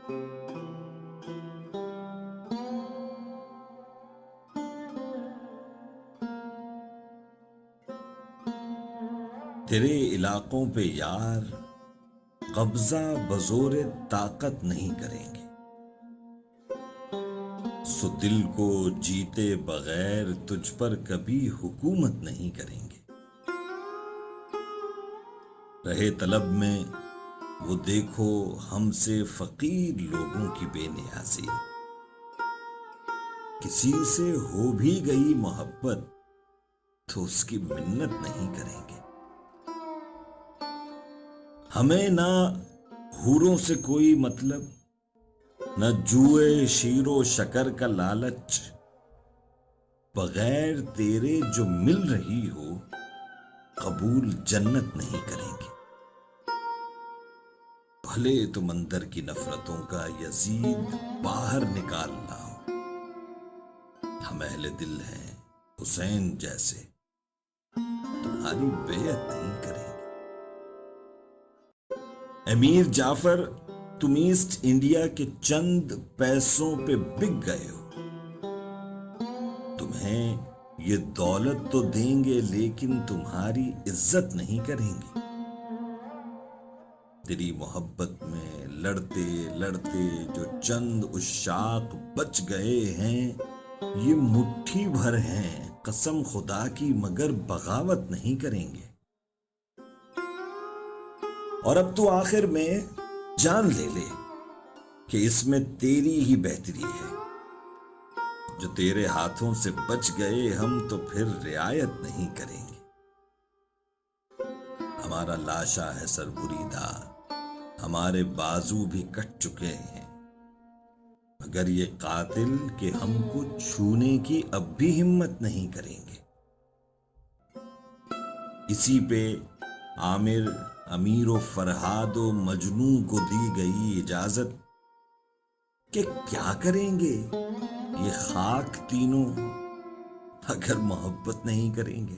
تیرے علاقوں پہ یار قبضہ بزور طاقت نہیں کریں گے، سو دل کو جیتے بغیر تجھ پر کبھی حکومت نہیں کریں گے۔ رہے طلب میں وہ دیکھو ہم سے فقیر لوگوں کی بے نیازی، کسی سے ہو بھی گئی محبت تو اس کی منت نہیں کریں گے۔ ہمیں نہ حوروں سے کوئی مطلب، نہ جوئے شیر و شکر کا لالچ، بغیر تیرے جو مل رہی ہو قبول جنت نہیں کریں گے۔ بھلے تم اندر کی نفرتوں کا یزید باہر نکال لاؤ، ہم اہل دل ہیں حسین جیسے، تمہاری بیعت نہیں کریں گے۔ امیر جعفر، تم ایسٹ انڈیا کے چند پیسوں پہ بک گئے ہو، تمہیں یہ دولت تو دیں گے لیکن تمہاری عزت نہیں کریں گے۔ تیری محبت میں لڑتے لڑتے جو چند عشاق بچ گئے ہیں، یہ مٹھی بھر ہیں قسم خدا کی، مگر بغاوت نہیں کریں گے۔ اور اب تو آخر میں جان لے لے کہ اس میں تیری ہی بہتری ہے، جو تیرے ہاتھوں سے بچ گئے ہم تو پھر رعایت نہیں کریں گے۔ ہمارا لاشا ہے سر بریدہ، ہمارے بازو بھی کٹ چکے ہیں، مگر یہ قاتل کہ ہم کو چھونے کی اب بھی ہمت نہیں کریں گے۔ اسی پہ عامر، امیر و فرہاد و مجنوں کو دی گئی اجازت کہ کیا کریں گے یہ خاک تینوں اگر محبت نہیں کریں گے۔